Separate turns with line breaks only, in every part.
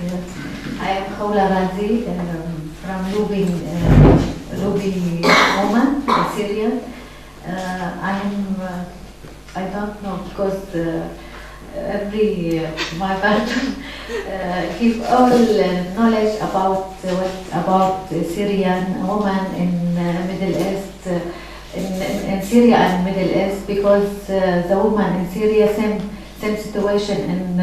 I am Khawla Ghazi from Lubi Woman, Syria. I don't know because my partner give all knowledge about Syrian woman in Middle East, in Syria and Middle East, because the woman in Syria same situation in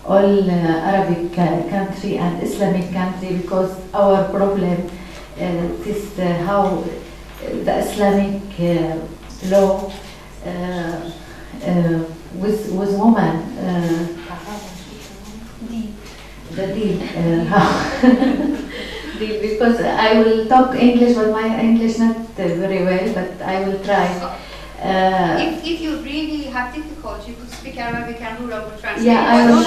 all Arabic country and Islamic country, because our problem is how the Islamic law with woman the deal deal, because I will talk English, but my English not very well, but I will try.
If you really have difficulty, you could speak Arabic and Nura will translate.
Yeah, I will.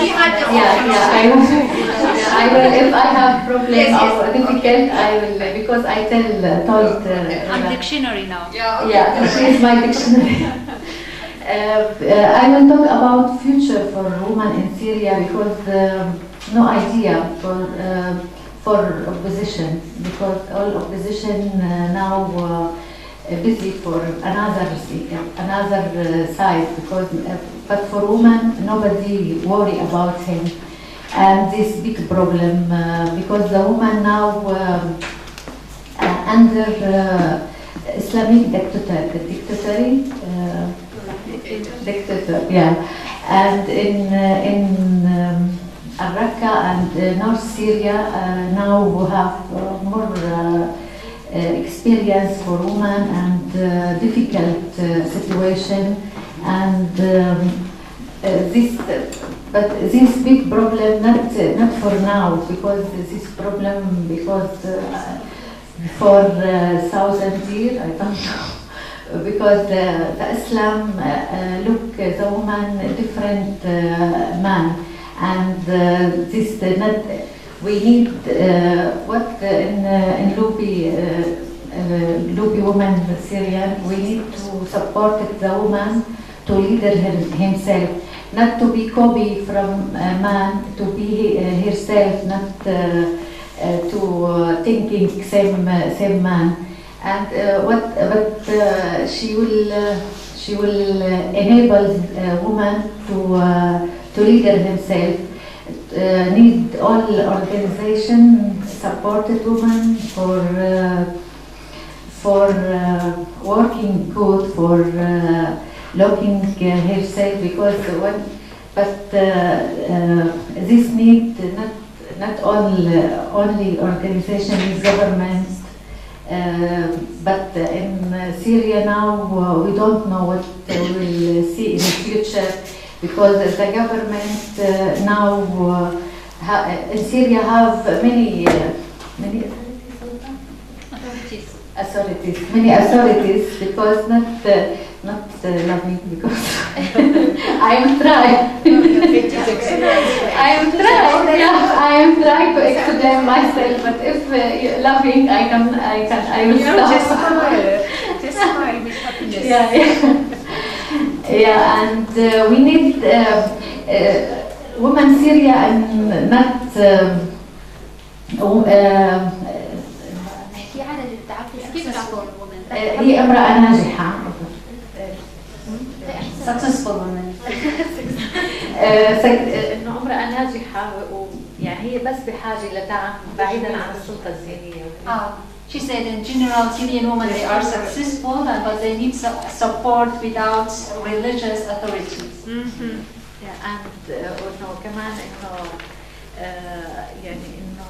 I will. If I have problem or difficult, I will, because I told.
I'm dictionary now.
Yeah, she is my dictionary. I will talk about future for women in Syria, because no idea for opposition, because all opposition now busy for another side, because but for women nobody worry about him, and this big problem because the woman now under Islamic dictator, yeah, and in Al-Raqqa and North Syria now we have more experience for women and difficult situation, and this big problem not for now, because this problem because for 1,000 years, I don't know, because the Islam look the woman different man, and this not. We need what in Lubi woman Syrian. We need to support the woman to lead himself, not to be copy from a man, to be herself, not to thinking same man. And what she will enable woman to lead himself. Need all organization supported women for working good, for looking herself, because this need not only organization is government, but in Syria now we don't know what we will see in the future, because the government now in Syria have many authorities, because not loving, because I am trying to explain myself, but if loving, I will stop.
Just smile with happiness.
Yeah, and we need women Syria and not هي امرأة ناجحة.
Successful women.
إنه امرأة ناجحة، ويعني هي بس بحاجة لدعم بعيدا عن السلطة الدينية.
She said in general, Syrian women, they are successful, but they need support without religious authorities.
Yeah, and إنه كمان إنه يعني إنه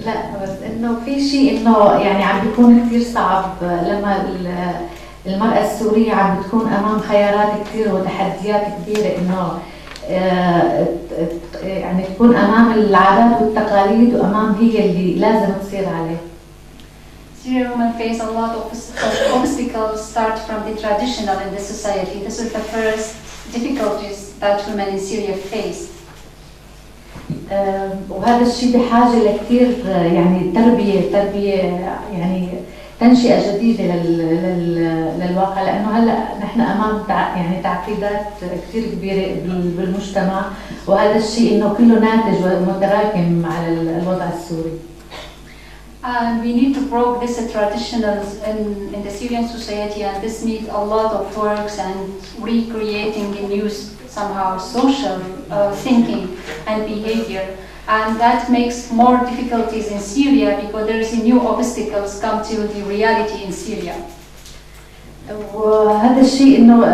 لا بس إنه في شيء إنه يعني عم بيكون كثير صعب لما المرأة السورية عم بتكون أمام خيارات كثير وتحديات كبيرة، إنه يعني تكون أمام العادات والتقاليد وأمام هي اللي لازم تصير عليه.
Syrian women face a lot of obstacles start from the traditional in the society. This is the first difficulties that women in Syria face.
وهذا الشيء بحاجة لكثير يعني تربية تنشئة جديدة للواقع، لأنه هلا نحن أمام يعني تعقيدات كثير كبيرة بالمجتمع، وهذا الشيء إنه كله ناتج ومتراكم على الوضع السوري.
And we need to break this traditionals in the Syrian society, and this needs a lot of works and recreating a new somehow social thinking and behavior. And that makes more difficulties in Syria because there is new obstacles come to the reality in Syria.
وهذا الشيء إنه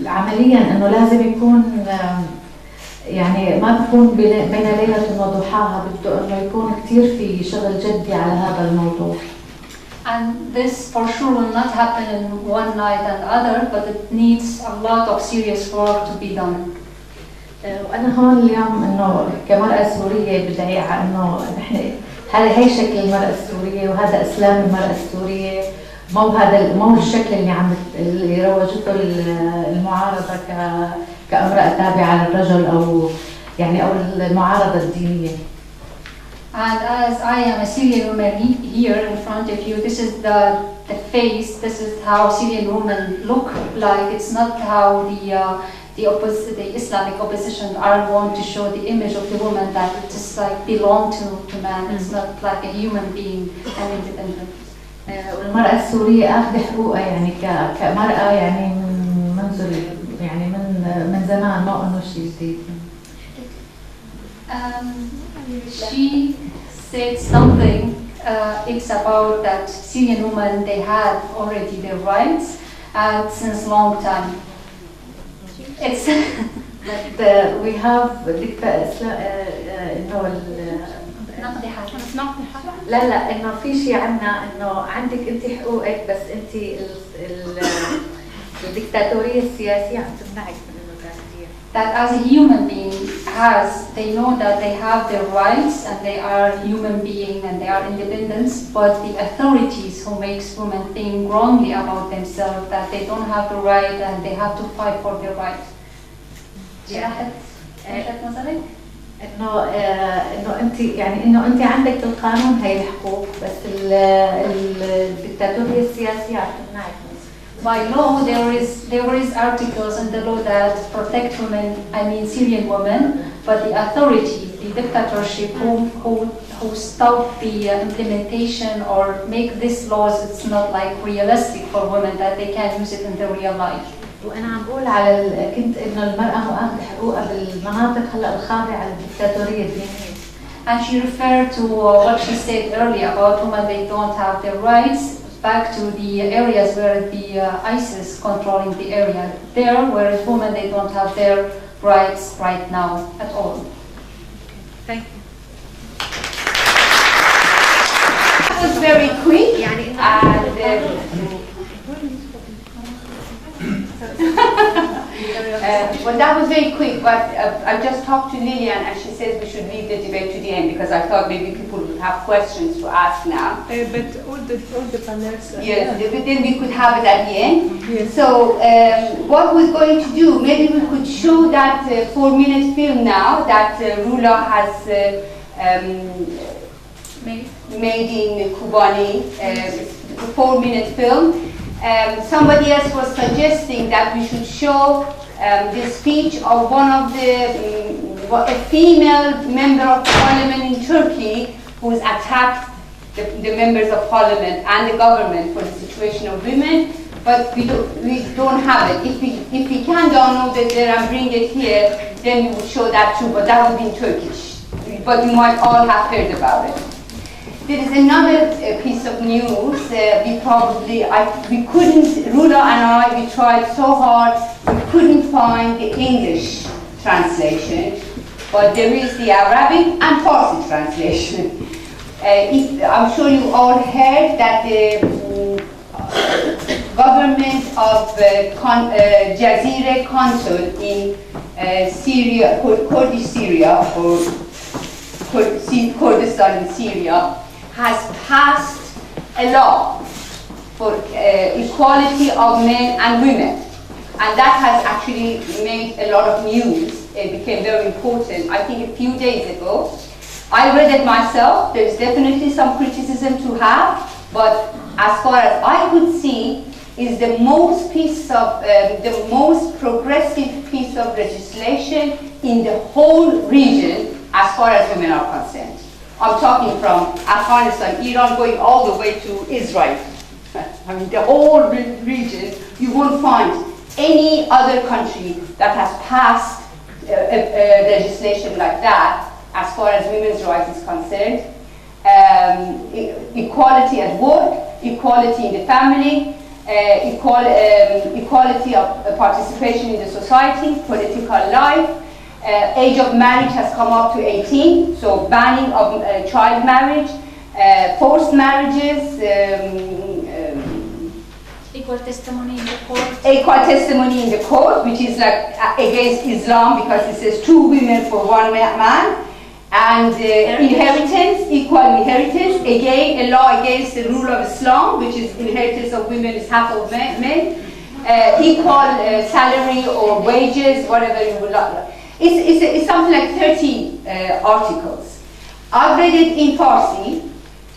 عمليا إنه لازم يكون يعني ما بكون بين ليلة وضحاها، بده إنه يكون كثير في شغل جدي على هذا الموضوع.
And this for sure will not happen in one night and other, but it needs a lot of serious work to be done.
وأنا هون اليوم إنه كمرأة سورية بدي أعي إنه نحن هي شكل المرأة السورية وهذا إسلام المرأة السورية، مو الشكل اللي روجته المعارضة كامرأة تابعة للرجل أو يعني أو المعارضة الدينية.
And as I am a Syrian woman here in front of you, this is the face. This is how Syrian women look like. It's not how the Islamic opposition are going to show the image of the woman that it just like belong to man. It's not like a human being and independent.
والمرأة السورية أخذ حقوقها يعني كمرأة يعني منذ يعني من زمان، ما إنه شيء جديد.
She said something. It's about that Syrian women, they had already their rights since long time. It's
but we have لا إنه في شيء عنا إنه عندك أنت حقوقك، بس أنت الدكتاتورية السياسية عم تمنعك من إنه تاخذيها.
That as a human being they know that they have their rights and they are human being and they are independent, but the authorities who makes women think wrongly about themselves, that they don't have the right and they have to fight for their right. شرحت نظرك؟
إنه أنت يعني إنه أنت عندك بالقانون هاي الحقوق، بس الدكتاتورية السياسية عم تمنعك.
By law, there is articles in the law that protect women, I mean Syrian women, but the authority, the dictatorship who stop the implementation or make these laws, it's not like realistic for women that they can use it in their real life.
وأنا عم بقول على كنت إنه المرأة مؤاخذة حقوقها بالمناطق هلا الخاضعة للدكتاتورية الدينية.
And she referred to what she said earlier about women, they don't have their rights, back to the areas where the ISIS controlling the area there, whereas women, they don't have their rights right now at all.
Thank you.
That was very quick. Well, that was very quick, but I just talked to Lillian and she says we should leave the debate to the end because I thought maybe people would have questions to ask now.
But all the panels.
Yes, but then we could have it at the end.
Yes.
So what we're going to do, maybe we could show that 4-minute film now that Rula has made in Kobani, 4-minute film. Somebody else was suggesting that we should show the speech of one of a female member of parliament in Turkey who's attacked the members of parliament and the government for the situation of women, but we don't have it. If we can download it there and bring it here, then we would show that too, but that would be in Turkish. But you might all have heard about it. There is another piece of news. We couldn't, Rula and I, we tried so hard, we couldn't find the English translation, but there is the Arabic and Farsi translation. I'm sure you all heard that the government of Jazire Council in Syria, Kurdish Syria, or Kurdistan in Syria, has passed a law for equality of men and women. And that has actually made a lot of news. It became very important, I think a few days ago. I read it myself. There's definitely some criticism to have, but as far as I could see, is the most progressive piece of legislation in the whole region as far as women are concerned. I'm talking from Afghanistan, Iran, going all the way to Israel. I mean, the whole region, you won't find any other country that has passed legislation like that as far as women's rights is concerned. Equality at work, equality in the family, equality of participation in the society, political life. Age of marriage has come up to 18, so banning of child marriage, forced marriages,
Equal testimony in the court.
Equal testimony in the court, which is like against Islam because it says 2 women for 1 man. And inheritance, equal inheritance, again a law against the rule of Islam, which is inheritance of women is half of men. Equal salary or wages, whatever you would like. It's something like 30 articles. I've read it in Farsi,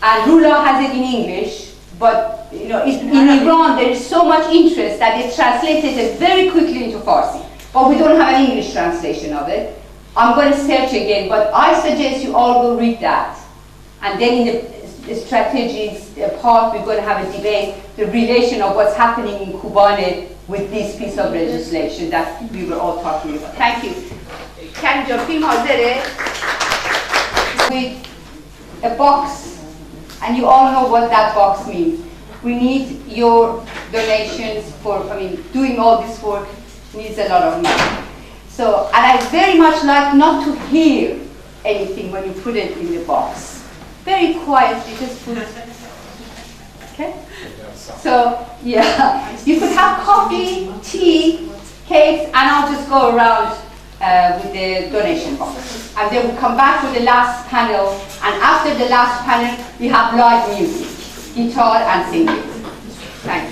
and Rula has it in English, but you know, in Iran there is so much interest that they translated it very quickly into Farsi. But we don't have an English translation of it. I'm going to search again, but I suggest you all go read that. And then in the strategies part, we're going to have a debate, the relation of what's happening in Kobane with this piece of legislation that we were all talking about. Thank you. Can your film with a box, and you all know what that box means. We need your donations for, doing all this work needs a lot of money. So, and I very much like not to hear anything when you put it in the box. Very quietly, just put it. Okay? So, yeah, you could have coffee, tea, cakes, and I'll just go around with the donation box. And then we'll come back with the last panel, and after the last panel, we have live music, guitar and singing. Thank you.